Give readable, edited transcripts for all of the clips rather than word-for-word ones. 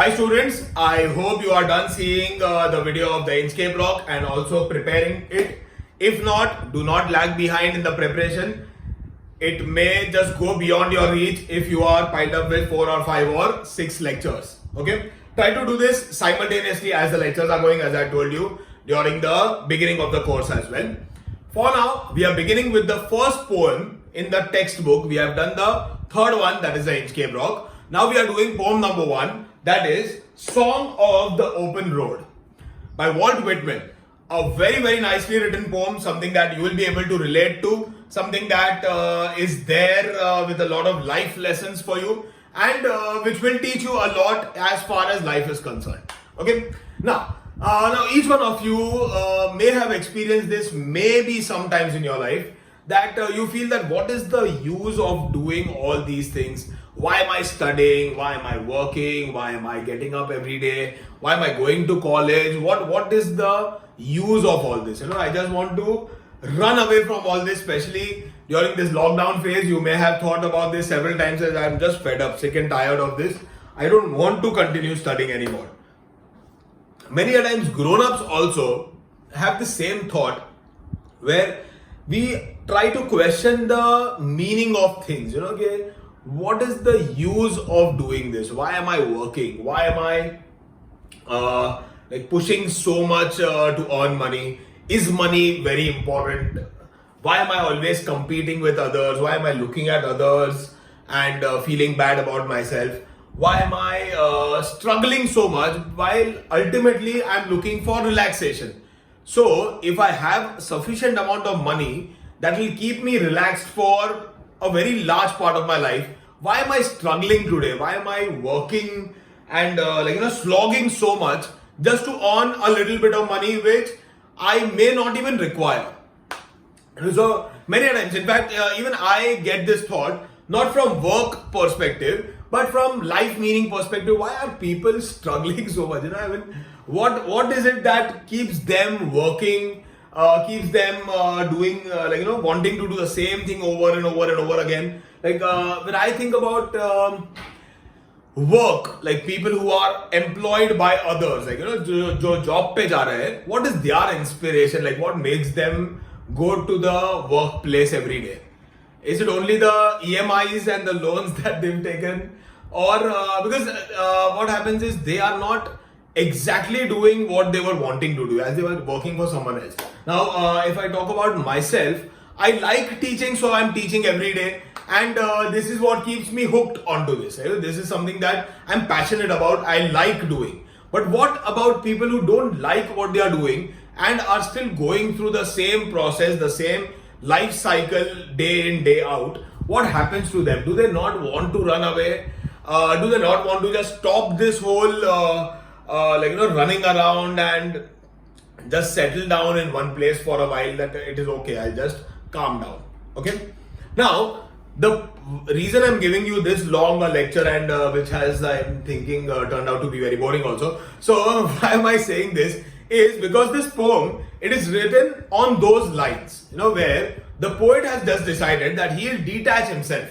Hi students, I hope you are done seeing the video of the Inkscape block and also preparing it. If not, do not lag behind in the preparation. It may just go beyond your reach if you are piled up with 4 or 5 or 6 lectures. Okay, try to do this simultaneously as the lectures are going, as I told you during the beginning of the course as well. For now, we are beginning with the first poem in the textbook. We have done the third one, that is the Inkscape block. Now we are doing poem number 1, that is Song of the Open Road by Walt Whitman. A very nicely written poem, something that you will be able to relate to, something that is there with a lot of life lessons for you, and which will teach you a lot as far as life is concerned. Okay, now each one of you may have experienced this maybe sometimes in your life, that you feel that what is the use of doing all these things? Why am I studying? Why am I working? Why am I getting up every day? Why am I going to college? What is the use of all this? I just want to run away from all this, especially during this lockdown phase. You may have thought about this several times, as I'm just fed up, sick and tired of this. I don't want to continue studying anymore. Many a times grown-ups also have the same thought, where we try to question the meaning of things. Okay, what is the use of doing this? Why am I working? Why am I pushing so much to earn money? Is money very important? Why am I always competing with others? Why am I looking at others and feeling bad about myself? Why am I struggling so much while ultimately I'm looking for relaxation? So if I have sufficient amount of money that will keep me relaxed for a very large part of my life, why am I struggling today? Why am I working and slogging so much just to earn a little bit of money which I may not even require? So many times, in fact, even I get this thought, not from work perspective, but from life meaning perspective. Why are people struggling so much? What is it that keeps them working, keeps them doing, wanting to do the same thing over and over and over again? When I think about work, like people who are employed by others, जो job पे जा रहे हैं, what is their inspiration? What makes them go to the workplace every day? Is it only the EMIs and the loans that they've taken? Or because what happens is they are not exactly doing what they were wanting to do, as they were working for someone else. Now, if I talk about myself, I like teaching, so I'm teaching every day. And this is what keeps me hooked onto this. This is something that I'm passionate about, I like doing. But what about people who don't like what they are doing and are still going through the same process, the same life cycle day in, day out? What happens to them? Do they not want to run away? Do they not want to just stop this whole running around and just settle down in one place for a while, that it is okay, I'll just calm down? Okay. Now, the reason I'm giving you this long lecture, and which has, I'm thinking, turned out to be very boring also. So why am I saying this? Is because this poem, it is written on those lines, where the poet has just decided that he'll detach himself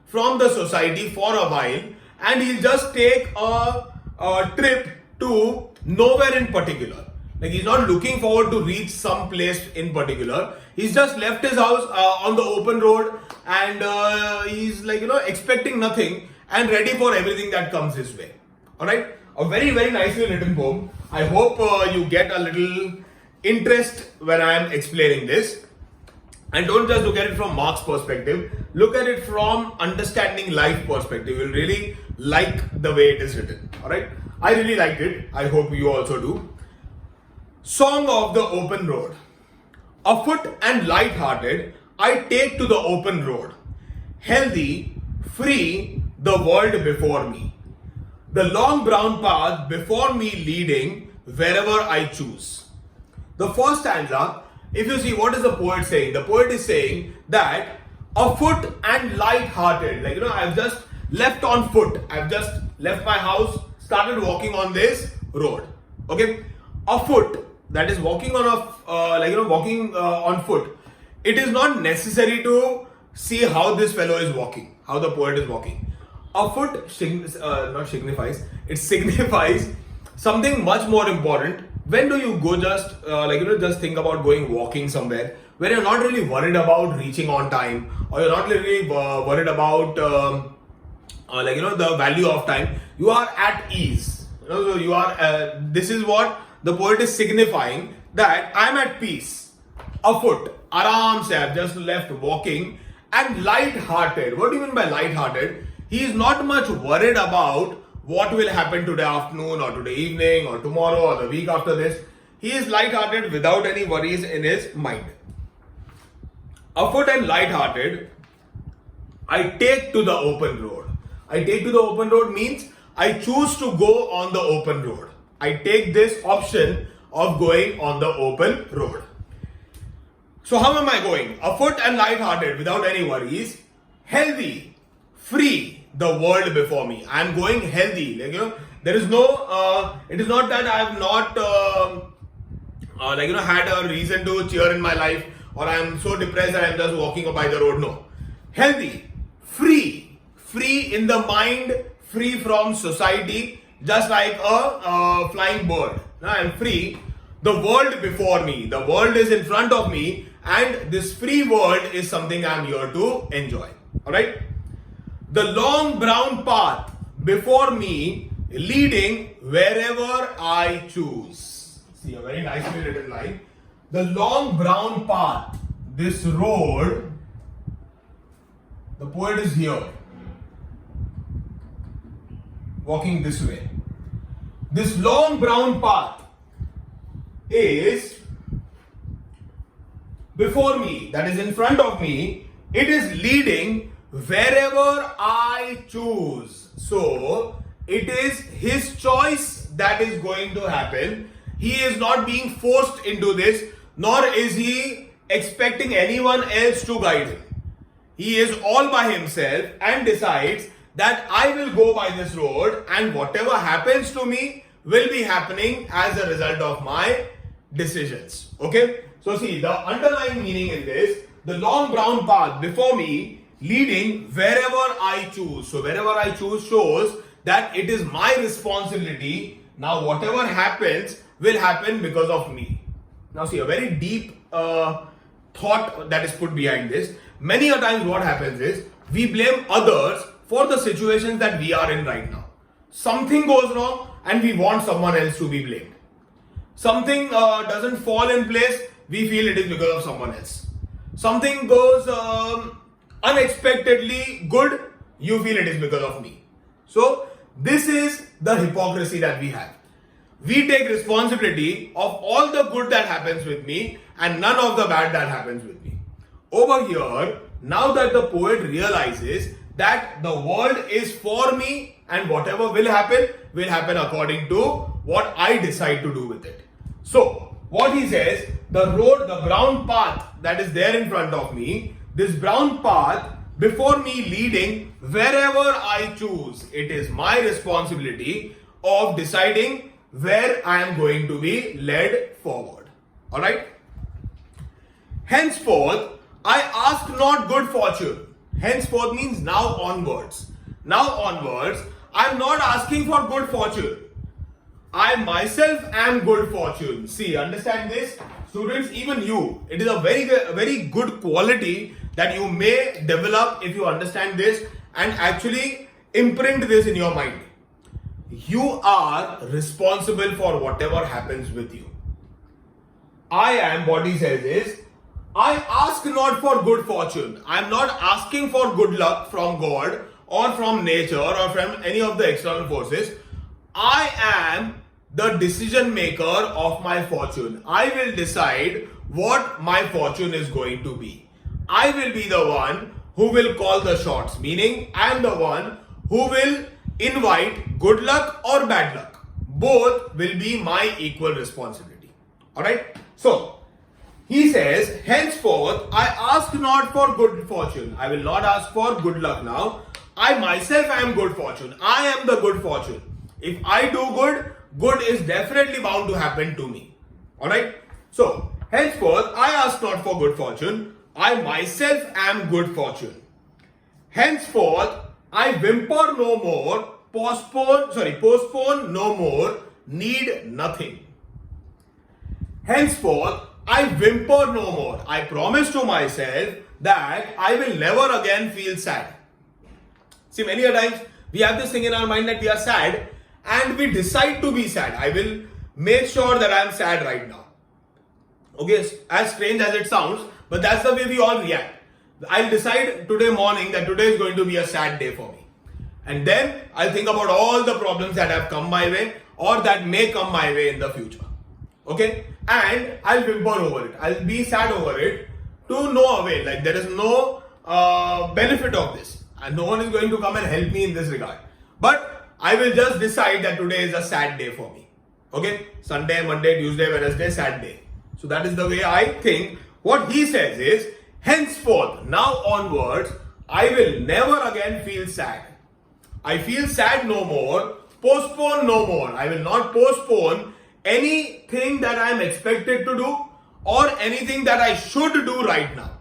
from the society for a while, and he'll just take a trip to nowhere in particular. He's not looking forward to reach some place in particular. He's just left his house on the open road, and he's expecting nothing and ready for everything that comes his way. Alright? A very nicely written poem. I hope you get a little interest when I am explaining this. And don't just look at it from Mark's perspective. Look at it from understanding life perspective. You'll really like the way it is written. Alright? I really liked it. I hope you also do. Song of the Open Road. Afoot and light-hearted, I take to the open road. Healthy, free, the world before me. The long brown path before me leading wherever I choose. The first stanza, if you see, what is the poet saying? The poet is saying that afoot and light-hearted, I've just left on foot. I've just left my house, started walking on this road. Okay, afoot, that is walking on walking on foot. It is not necessary to see how this fellow is walking, how the poet is walking. A foot not signifies, it signifies something much more important. When do you go just think about going walking somewhere where you're not really worried about reaching on time, or you're not really worried about the value of time. You are at ease. So you are. This is what the poet is signifying, that I'm at peace. Afoot, aram se, I've just left walking, and light-hearted. What do you mean by light-hearted? He is not much worried about what will happen today afternoon or today evening or tomorrow or the week after this. He is light-hearted without any worries in his mind. Afoot and light-hearted, I take to the open road. I take to the open road means I choose to go on the open road. I take this option of going on the open road. So how am I going? Afoot and light-hearted without any worries. Healthy, free, the world before me. I am going healthy. There is no, it is not that I have not, had a reason to cheer in my life, or I am so depressed that I am just walking by the road. No. Healthy, free in the mind, free from society, just like a flying bird. I am free. The world before me, the world is in front of me, and this free world is something I am here to enjoy. Alright? The long brown path before me, leading wherever I choose. See, a very nicely written line. The long brown path, this road, the poet is here, walking this way. This long brown path is before me, that is in front of me. It is leading wherever I choose. So it is his choice that is going to happen. He is not being forced into this, nor is he expecting anyone else to guide him. He is all by himself and decides that I will go by this road, and whatever happens to me will be happening as a result of my decisions. Okay? So see, the underlying meaning in this, the long brown path before me, leading wherever I choose. So wherever I choose shows that it is my responsibility. Now whatever happens will happen because of me. Now see, a very deep thought that is put behind this. Many a times what happens is, we blame others for the situations that we are in right now. Something goes wrong and we want someone else to be blamed. Something doesn't fall in place, we feel it is because of someone else. Something goes unexpectedly good, you feel it is because of me. So this is the hypocrisy that we have. We take responsibility of all the good that happens with me and none of the bad that happens with me. Over here, now that the poet realizes that the world is for me and whatever will happen according to what I decide to do with it. So, what he says, the road, the brown path that is there in front of me, this brown path before me leading wherever I choose, it is my responsibility of deciding where I am going to be led forward. Alright? Henceforth, I ask not good fortune. Henceforth means now onwards. Now onwards, I am not asking for good fortune. I myself am good fortune. See, understand this? Students, even you, it is a very good quality that you may develop if you understand this and actually imprint this in your mind. You are responsible for whatever happens with you. I am, what he says is, I ask not for good fortune. I am not asking for good luck from God or from nature or from any of the external forces. I am the decision maker of my fortune. I will decide what my fortune is going to be. I will be the one who will call the shots, meaning I am the one who will invite good luck or bad luck. Both will be my equal responsibility. Alright? So, he says, henceforth, I ask not for good fortune. I will not ask for good luck now. I myself am good fortune. I am the good fortune. If I do good, good is definitely bound to happen to me. Alright? So, henceforth, I ask not for good fortune. I myself am good fortune. Henceforth, I whimper no more, postpone no more, need nothing. Henceforth, I whimper no more. I promise to myself that I will never again feel sad. See, many a times we have this thing in our mind that we are sad and we decide to be sad. I will make sure that I am sad right now. Okay, as strange as it sounds, but that's the way we all react. I'll decide today morning that today is going to be a sad day for me. And then I'll think about all the problems that have come my way or that may come my way in the future. Okay? And I'll whimper over it. I'll be sad over it to no avail. Like there is no benefit of this. And no one is going to come and help me in this regard. But I will just decide that today is a sad day for me. Okay? Sunday, Monday, Tuesday, Wednesday, sad day. So that is the way I think. What he says is, henceforth, now onwards, I will never again feel sad. I feel sad no more, postpone no more. I will not postpone anything that I am expected to do or anything that I should do right now.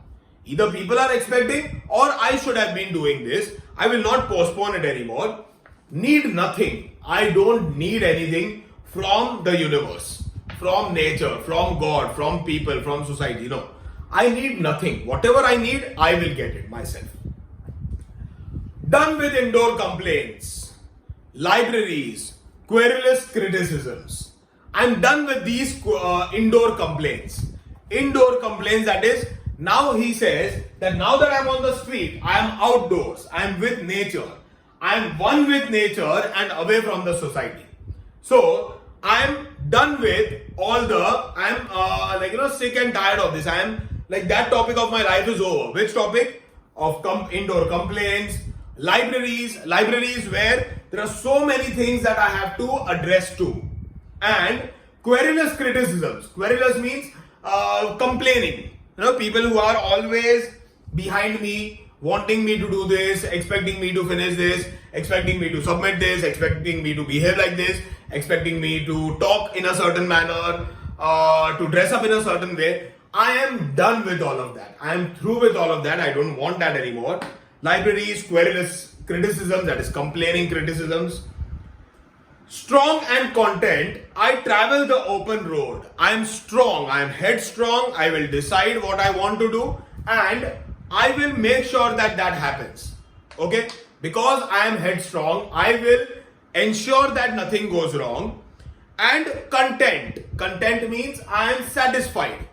Either people are expecting or I should have been doing this. I will not postpone it anymore. Need nothing. I don't need anything from the universe, from nature, from God, from people, from society. No. I need nothing. Whatever I need, I will get it myself. Done with indoor complaints, libraries, querulous criticisms. I'm done with these indoor complaints. Indoor complaints, that is, now he says that now that I'm on the street, I am outdoors, I am with nature. I am one with nature and away from the society. So, I am done with all the, I am sick and tired of this. I am like that topic of my life is over. Which topic? Of indoor complaints, libraries where there are so many things that I have to address to. And querulous criticisms. Querulous means complaining. People who are always behind me, wanting me to do this, expecting me to finish this, expecting me to submit this, expecting me to behave like this, expecting me to talk in a certain manner, to dress up in a certain way. I am done with all of that. I am through with all of that. I don't want that anymore. Libraries, querulous criticisms, that is complaining criticisms. Strong and content, I travel the open road. I am strong, I am headstrong, I will decide what I want to do and I will make sure that that happens. Okay? Because I am headstrong, I will ensure that nothing goes wrong. And content. Content means I am satisfied.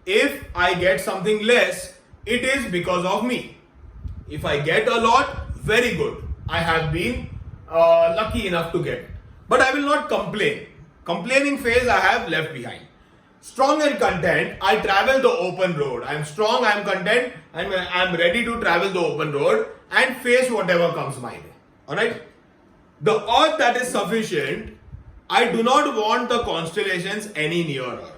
If I get something less, it is because of me. If I get a lot, very good. I have been lucky enough to get it. But I will not complain. Complaining phase I have left behind. Strong and content, I travel the open road. I am strong, I am content, and I am ready to travel the open road and face whatever comes my way. Alright? The earth that is sufficient, I do not want the constellations any nearer.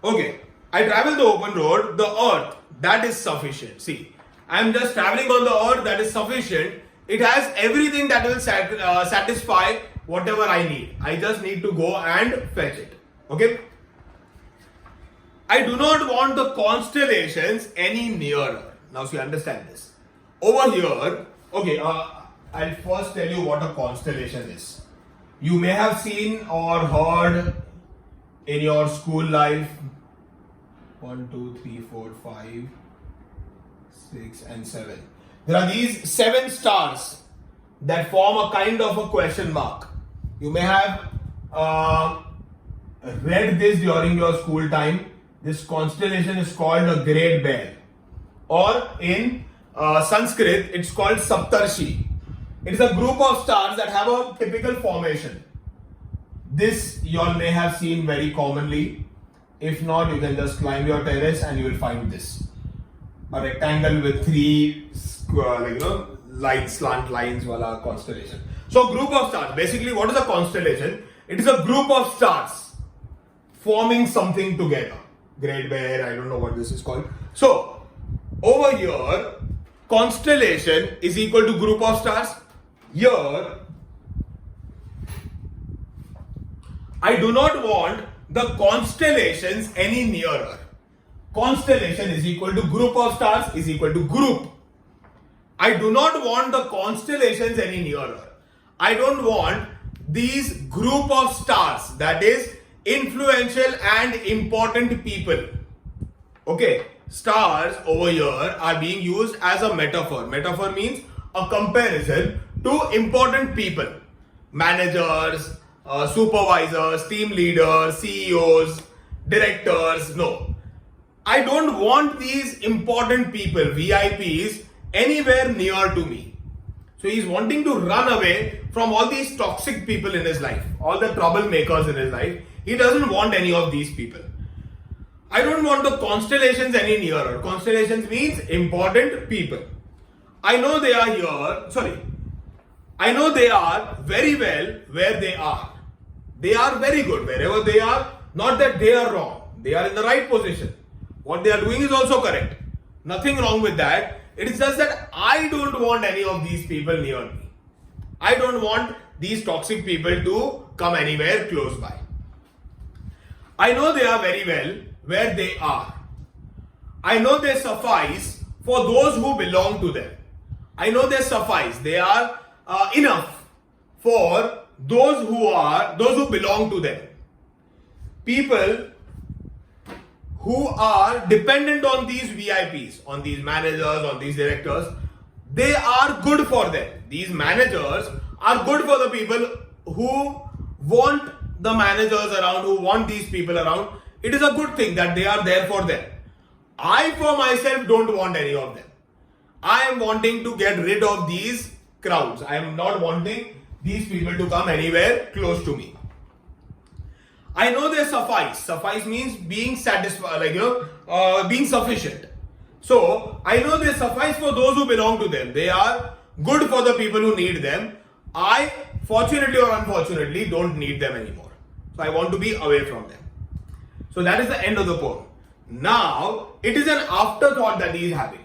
Okay, I travel the open road, the earth that is sufficient. See, I am just traveling on the earth that is sufficient. It has everything that will satisfy whatever I need. I just need to go and fetch it. Okay? I do not want the constellations any nearer. Now, so you understand this. Over here, okay, I'll first tell you what a constellation is. You may have seen or heard in your school life 1, 2, 3, 4, 5, 6, and 7. There are these 7 stars that form a kind of a question mark. You may have read this during your school time. This constellation is called a Great Bear, or in Sanskrit it's called Saptarshi. It is a group of stars that have a typical formation. This you all may have seen very commonly. If not, you can just climb your terrace and you will find this. A rectangle with 3 slant lines wala constellation. So group of stars. Basically, what is a constellation? It is a group of stars forming something together. Great Bear, I don't know what this is called. So, over here, constellation is equal to group of stars. Here, I do not want the constellations any nearer. Constellation is equal to group of stars is equal to group. I do not want the constellations any nearer. I don't want these group of stars, that is influential and important people. Okay, stars over here are being used as a metaphor. Metaphor means a comparison to important people. Managers, supervisors, team leaders, CEOs, directors. No. I don't want these important people, VIPs, anywhere near to me. So he's wanting to run away from all these toxic people in his life, all the troublemakers in his life. He doesn't want any of these people. I don't want the constellations any nearer. Constellations means important people. I know they are here. Sorry. I know they are very well where they are. They are very good wherever they are. Not that they are wrong. They are in the right position. What they are doing is also correct. Nothing wrong with that. It is just that I don't want any of these people near me. I don't want these toxic people to come anywhere close by. I know they are very well where they are. I know they suffice for those who belong to them. I know they suffice. They are enough for those who belong to them. People who are dependent on these VIPs, on these managers, on these directors, they are good for them. These managers are good for the people who want the managers around, who want these people around. It is a good thing that they are there for them. I for myself don't want any of them. I am wanting to get rid of these crowds. I am not wanting these people to come anywhere close to me. I know they suffice. Suffice means being satisfied, being sufficient. So I know they suffice for those who belong to them. They are good for the people who need them. I, fortunately or unfortunately, don't need them anymore. So I want to be away from them. So that is the end of the poem. Now it is an afterthought that he is having.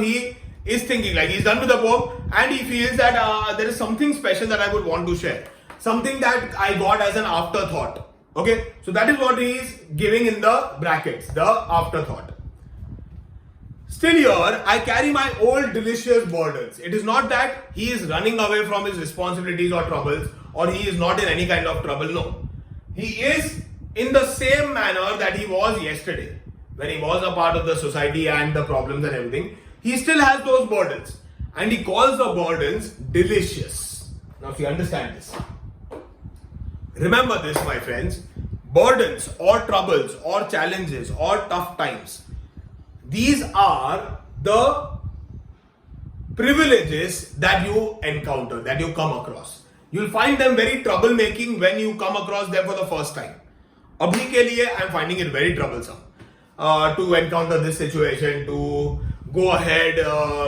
He is thinking, like, he's done with the poem and he feels that there is something special that I would want to share. Something that I got as an afterthought. Okay, so that is what he is giving in the brackets, the afterthought. Still here, I carry my old delicious burdens. It is not that he is running away from his responsibilities or troubles, or he is not in any kind of trouble. No, he is in the same manner that he was yesterday, when he was a part of the society and the problems and everything. He still has those burdens, and he calls the burdens delicious. Now, if you understand this, remember this, my friends. Burdens or troubles or challenges or tough times, these are the privileges that you encounter, that you come across. You'll find them very troublemaking when you come across them for the first time. Abhi ke liye, I'm finding it very troublesome to encounter this situation, to go ahead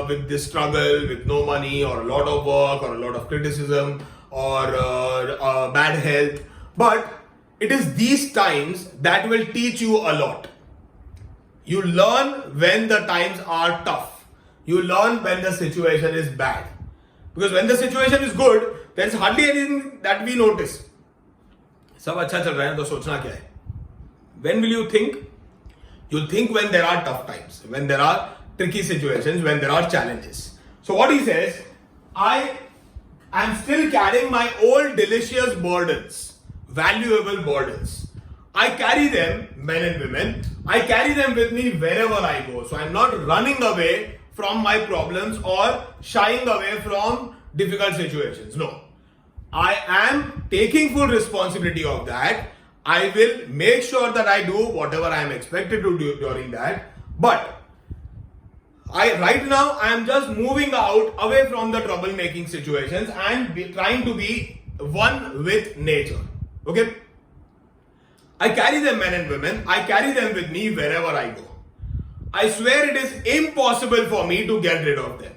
with this struggle with no money or a lot of work or a lot of criticism or bad health. But it is these times that will teach you a lot. You learn when the times are tough. You learn when the situation is bad. Because when the situation is good, there is hardly anything that we notice. सब अच्छा चल रहा है तो सोचना क्या है? When will you think? You'll think when there are tough times, when there are tricky situations, when there are challenges. So what he says, I am still carrying my old delicious burdens. Valuable burdens. I carry them, men and women, I carry them with me wherever I go. So I'm not running away from my problems or shying away from difficult situations. No. I am taking full responsibility of that. I will make sure that I do whatever I am expected to do during that. But right now I am just moving out away from the troublemaking situations and trying to be one with nature. Okay? I carry them, men and women. I carry them with me wherever I go. I swear it is impossible for me to get rid of them.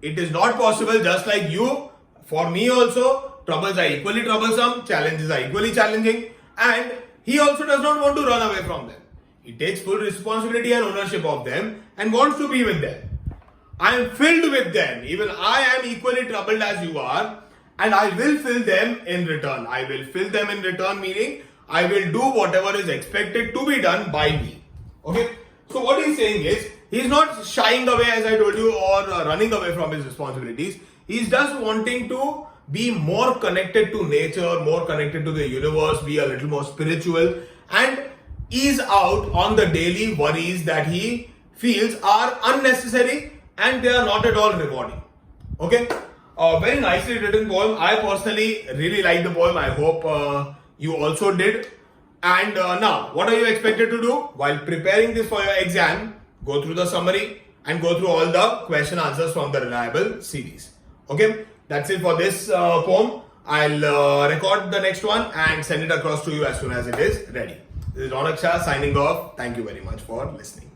It is not possible, just like you. For me also, troubles are equally troublesome, challenges are equally challenging, and he also does not want to run away from them. He takes full responsibility and ownership of them and wants to be with them. I am filled with them. Even I am equally troubled as you are. And I will fill them in return. I will fill them in return, meaning I will do whatever is expected to be done by me. Okay? So what he's saying is, He's not shying away, as I told you, or running away from his responsibilities. He's just wanting to be more connected to nature, more connected to the universe, be a little more spiritual, and ease out on the daily worries that he feels are unnecessary and they are not at all rewarding. Okay? Very nicely written poem. I personally really like the poem. I hope you also did. And now, what are you expected to do? While preparing this for your exam, go through the summary and go through all the question answers from the Reliable series. Okay? That's it for this poem. I'll record the next one and send it across to you as soon as it is ready. This is Ronak Shah signing off. Thank you very much for listening.